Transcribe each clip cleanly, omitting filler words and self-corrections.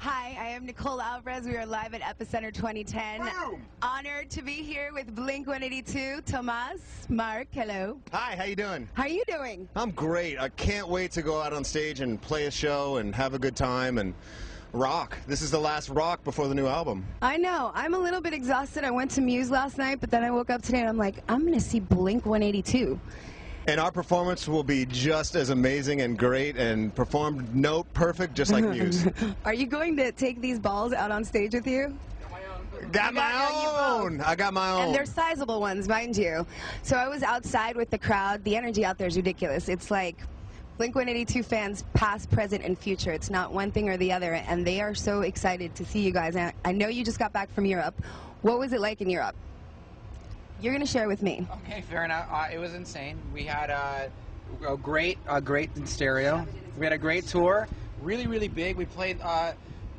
Hi, I am Nicole Alvarez. We are live at Epicenter 2010. Boom! Honored to be here with Blink-182. Tomas, Mark, hello. Hi, how you doing? How are you doing? I'm great. I can't wait to go out on stage and play a show and have a good time and rock. This is the last rock before the new album. I know. I'm a little bit exhausted. I went to Muse last night, but then I woke up today and I'm like, I'm going to see Blink-182. And our performance will be just as amazing and great and performed note perfect, just like Muse. Are you going to take these balls out on stage with you? Got my own. I got my own. And they're sizable ones, mind you. So I was outside with the crowd. The energy out there is ridiculous. It's like Blink-182 fans, past, present, and future. It's not one thing or the other, and they are so excited to see you guys. And I know you just got back from Europe. What was it like in Europe? You're going to share with me. Okay, fair enough. It was insane. We had a great in stereo. We had a great tour. Really, really big. We played.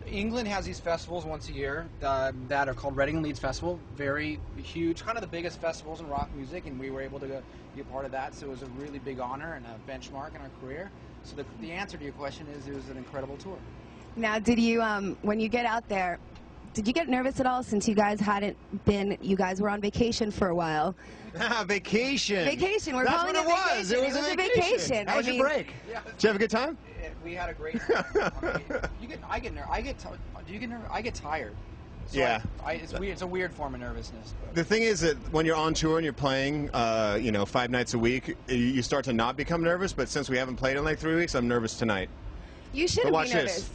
England has these festivals once a year that are called Reading and Leeds Festival. Very huge, kind of the biggest festivals in rock music, and we were able to be a part of that. So it was a really big honor and a benchmark in our career. So the answer to your question is it was an incredible tour. Now, did you, when you get out there, did you get nervous at all since you guys hadn't been, you guys were on vacation for a while? Vacation. Vacation. We're That's calling what it was. vacation. It was a vacation. How was your break? Yeah. Did you have a good time? We had a great time. I get tired. So Yeah. It's weird. It's a weird form of nervousness. But. The thing is that when you're on tour and you're playing, 5 nights a week, you start to not become nervous. But since we haven't played in like 3 weeks, I'm nervous tonight. You shouldn't watch be nervous. this.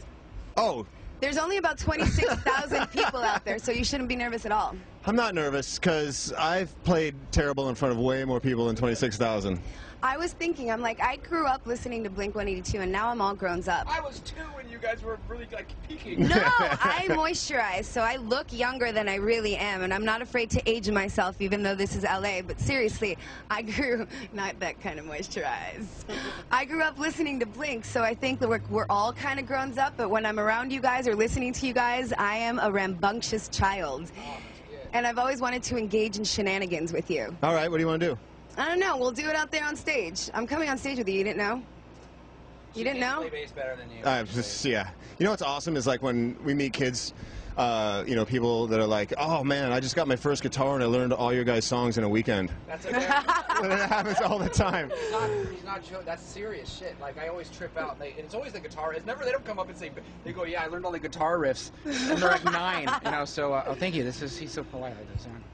Oh. There's only about 26,000 people out there, so you shouldn't be nervous at all. I'm not nervous because I've played terrible in front of way more people than 26,000. I was thinking, I'm like, I grew up listening to Blink-182, and now I'm all grown up. I was 2 when you guys were really like peaking. No, I moisturize, so I look younger than I really am, and I'm not afraid to age myself, even though this is LA. But seriously, I grew, not that kind of moisturize. I grew up listening to Blink, so I think that we're all kind of grown up, but when I'm around you guys or listening to you guys, I am a rambunctious child. And I've always wanted to engage in shenanigans with you. All right, what do you want to do? I don't know. We'll do it out there on stage. I'm coming on stage with you. You didn't know? You didn't know? Play bass better than you. Yeah. You know what's awesome is like when we meet kids, people that are like, oh man, I just got my first guitar and I learned all your guys' songs in a weekend. That's okay. That happens all the time. He's not joking. That's serious shit. Like I always trip out. And it's always the guitar. It's never. They don't come up and say. They go, yeah, I learned all the guitar riffs. And they're like 9. So thank you. He's so polite.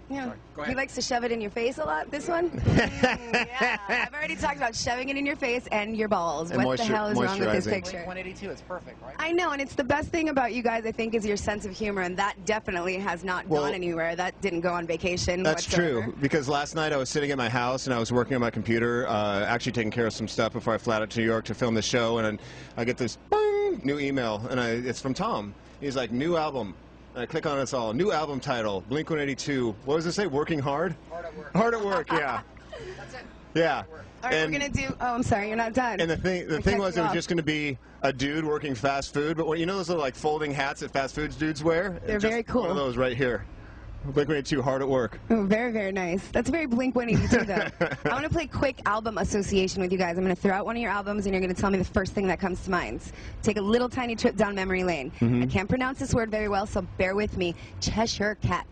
Yeah. Sorry. Go ahead. He likes to shove it in your face a lot, this one? Yeah. I've already talked about shoving it in your face and your balls. And what the hell is wrong with this picture? Blink-182, it's perfect, right? I know, and it's the best thing about you guys, I think, is your sense of humor, and that definitely has not gone anywhere. That didn't go on vacation That's whatsoever. true, because last night I was sitting at my house and I was working on my computer, actually taking care of some stuff before I flew out to New York to film the show, and I get this boing, new email, and it's from Tom. He's like, new album. And I click on it, it's all new album title, Blink-182. What does it say? Working hard? Hard at work. Hard at work, yeah. That's it. Yeah. All right, we're going to do... Oh, I'm sorry, you're not done. And the thing was, it was just going to be a dude working fast food, but you know those little like folding hats that fast food dudes wear? They're very cool. One of those right here. Blink-182, hard at work. Oh, very, very nice. That's very Blink-182, though. I want to play quick album association with you guys. I'm going to throw out one of your albums, and you're going to tell me the first thing that comes to mind. Take a little tiny trip down memory lane. I can't pronounce this word very well, so bear with me. Cheshire Cat.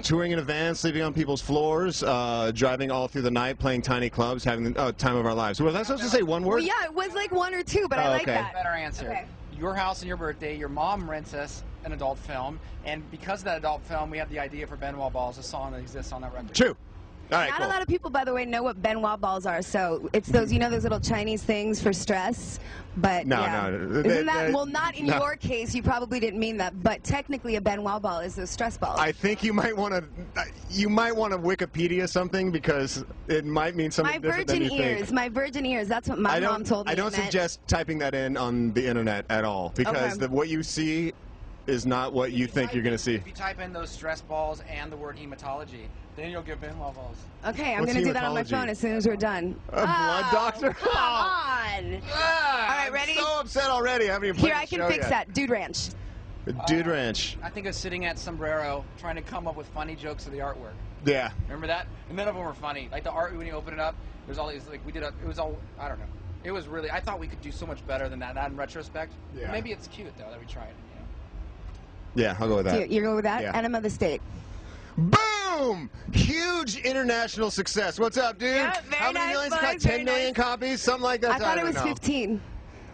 Touring in a van, sleeping on people's floors, driving all through the night, playing tiny clubs, having the time of our lives. Was I supposed to say one word? Well, yeah, it was like 1 or 2, but I like that. Better answer. Okay. Your house and your birthday, your mom rents us an adult film, and because of that adult film, we have the idea for Benoit Balls, a song that exists on that record. True. All right, Not a lot of people, by the way, know what Benoit balls are. So it's those, those little Chinese things for stress. But no. Isn't that, well, not in your case. You probably didn't mean that. But technically, a Benoit ball is those stress balls. I think you might want to Wikipedia something because it might mean something different than you think. My virgin ears. That's what my mom told me. I don't suggest typing that in on the internet at all because what you see is not what you think you're going to see. If you type in those stress balls and the word hematology, then you'll get Benoit balls. Okay, I'm going to do that on my phone as soon as we're done. A blood doctor? Come on. All right, ready? I'm so upset already. I haven't even played Here, I can fix that. Dude Ranch. Dude Ranch. I think of sitting at Sombrero trying to come up with funny jokes of the artwork. Yeah. Remember that? And none of them were funny. Like the art, when you open it up, there's all these, like, it was all, I don't know. It was really. I thought we could do so much better than that. That in retrospect. Yeah. Maybe it's cute though that we tried. You know? Yeah, I'll go with that. You go with that? Yeah. Enema of the State. Boom! Huge international success. What's up, dude? Yeah, very How many nice, millions? boys, Got 10 very million nice. copies? Something like that? I thought it don't was know. 15.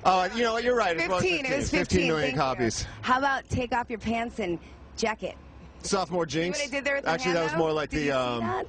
Oh, you know what? You're right. 15. It was 15. 15 million Thank you. copies. How about take off your pants and jacket? Sophomore jinx. See what I did there with the Actually, hand, that was though? more like Did the. you see that?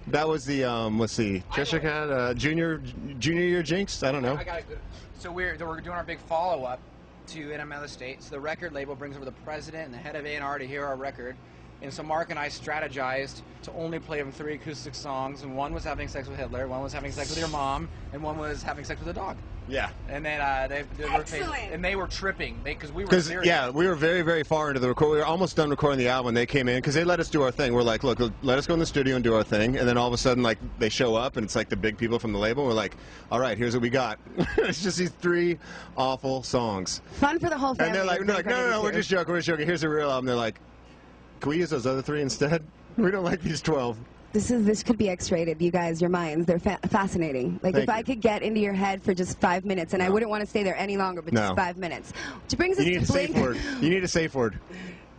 That was the. Let's see. Cheshire Cat. Junior year jinx. I don't know. I got a good. So we're doing our big follow up to Enema of the State. So the record label brings over the president and the head of A&R to hear our record. And so Mark and I strategized to only play them 3 acoustic songs, and one was having sex with Hitler, one was having sex with your mom, and one was having sex with a dog. Yeah. And then they were tripping because we were Because serious. yeah, we were very, very far into the record. We were almost done recording the album when they came in because they let us do our thing. We're like, look, let us go in the studio and do our thing. And then all of a sudden, like, they show up and it's like the big people from the label. We're like, all right, here's what we got. It's just these 3 awful songs. Fun for the whole family. And they're like, no, we're just joking. We're just joking. Here's the real album. They're like, can we use those other 3 instead? We don't like these 12. This could be X-rated, you guys. Your minds, they're fascinating. Like, Thank if I you. could get into your head for just 5 minutes, and I wouldn't want to stay there any longer, but just 5 minutes. Which brings us You need to a safe Blink. word. You need a safe word.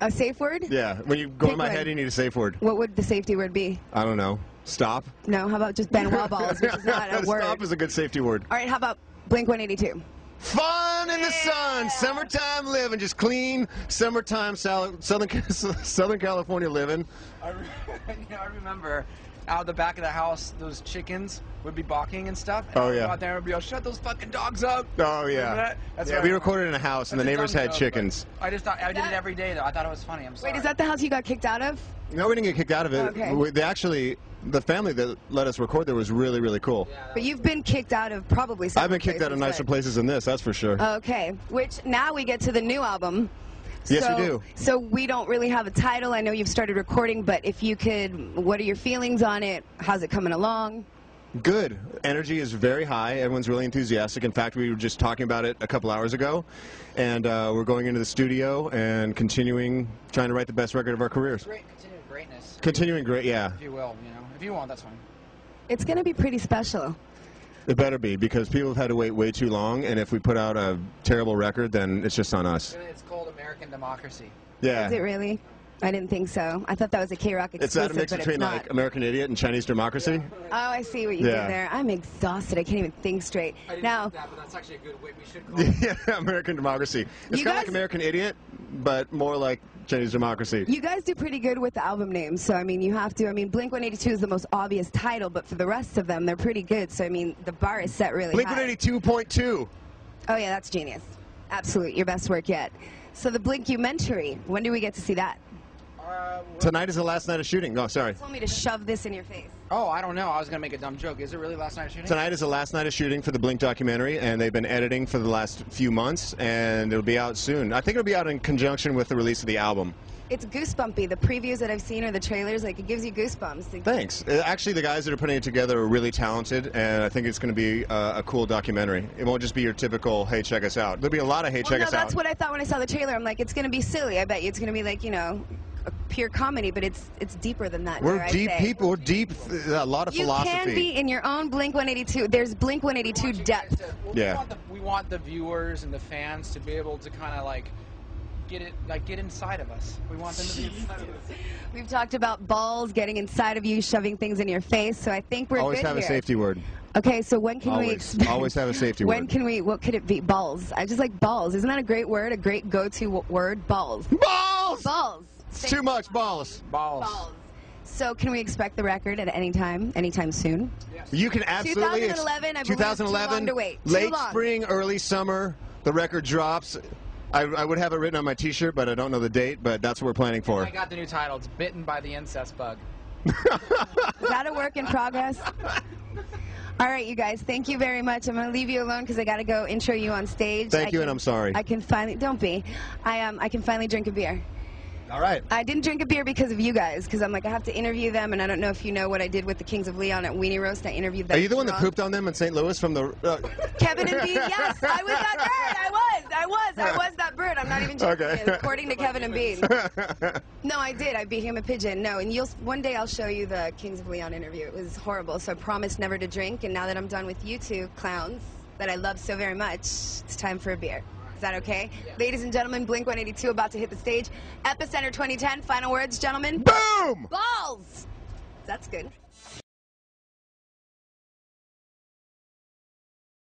A safe word? Yeah. When you go Pick in my one. head, you need a safe word. What would the safety word be? I don't know. Stop. No, how about just Benoit balls, which is not a word. Stop is a good safety word. All right, how about Blink 182? Fun in the sun, summertime living, just clean summertime Southern California living. I remember out the back of the house, those chickens would be balking and stuff. And Oh, yeah. Out there would be, shut those fucking dogs up. Oh Remember yeah. that? That's Yeah, what we I recorded in a house, and the That's a neighbors dumb had joke, chickens. but I just thought I did it every day though. I thought it was funny. I'm sorry. Wait, is that the house you got kicked out of? No, we didn't get kicked out of it. Okay. The family that let us record there was really, really cool. Yeah, But you've been kicked out of probably several I've been kicked out of places, nicer but- places than this, that's for sure. Okay, which now we get to the new album. Yes, we do. So we don't really have a title. I know you've started recording, but if you could, what are your feelings on it? How's it coming along? Good. Energy is very high. Everyone's really enthusiastic. In fact, we were just talking about it a couple hours ago, and we're going into the studio and continuing trying to write the best record of our careers. Great, continuing greatness, Continuing great, yeah. if you will. If you want, that's fine. It's going to be pretty special. It better be, because people have had to wait way too long, and if we put out a terrible record, then it's just on us. It's called American Democracy. Yeah. Is it really? I didn't think so. I thought that was a K-Rock exclusive, It's that a mix but between it's not. like American Idiot and Chinese Democracy. Oh, I see what you Yeah. did there. I'm exhausted. I can't even think straight. I didn't Now, think that, but that's actually a good way. We should call it. Yeah, American Democracy. It's You kind of like guys- American Idiot, but more like Chinese Democracy. you guys do pretty good with the album names, so I mean, you have to. I mean, Blink 182 is the most obvious title, but for the rest of them, they're pretty good. So I mean, the bar is set really high. Blink-182.2. Oh yeah, that's genius. Absolute, your best work yet. So the Blinkumentary, when do we get to see that? Tonight is the last night of shooting. Oh, sorry. You told me to shove this in your face. Oh, I don't know. I was gonna make a dumb joke. Is it really last night of shooting? Tonight is the last night of shooting for the Blink documentary, and they've been editing for the last few months, and it'll be out soon. I think it'll be out in conjunction with the release of the album. It's goosebumpy. The previews that I've seen or the trailers, like, it gives you goosebumps. Thanks. Actually, the guys that are putting it together are really talented, and I think it's going to be a cool documentary. It won't just be your typical, hey, check us out. There'll be a lot of, hey, check us out. That's what I thought when I saw the trailer. I'm like, it's going to be silly. I bet you it's going to be like, you know, a pure comedy, but it's deeper than that. We're dare I deep say. people. We're deep. A lot of You philosophy. can be in your own Blink 182. There's Blink 182 depth. Yeah. We want the viewers and the fans to be able to kind of like get inside of us. We want them to be inside of us. We've talked about balls getting inside of you, shoving things in your face. So I think we're Always good have here. a safety word. Okay, so when can we Always. expect? Always have a safety When word. can we? What could it be? Balls. I just like balls. Isn't that a great word? A great go-to word? Balls. Balls! Balls. It's too much balls. Balls. Balls. So can we expect the record at any time, anytime soon? You can absolutely. 2011, I believe, too long to wait. Too late long. spring, early summer, the record drops. I would have it written on my T-shirt, but I don't know the date. But that's what we're planning for. I got the new title. It's Bitten by the Incest Bug. Is that a work in progress? All right, you guys, thank you very much. I'm going to leave you alone because I got to go intro you on stage. Thank you, and I'm sorry. I can finally, don't be. I can finally drink a beer. All right. I didn't drink a beer because of you guys, because I'm like, I have to interview them, and I don't know if you know what I did with the Kings of Leon at Weenie Roast. I interviewed them. Are you the one that pooped on them in St. Louis from the... Kevin and Bean, yes, I was that bird. I was that bird. I'm not even joking. Okay. According to Kevin and Bean. No, I did. I beat him a pigeon. No, and one day I'll show you the Kings of Leon interview. It was horrible, so I promised never to drink, and now that I'm done with you two clowns, that I love so very much, it's time for a beer. Is that okay? Yeah. Ladies and gentlemen, Blink-182 about to hit the stage. Epicenter 2010, final words, gentlemen? Boom! Balls! That's good.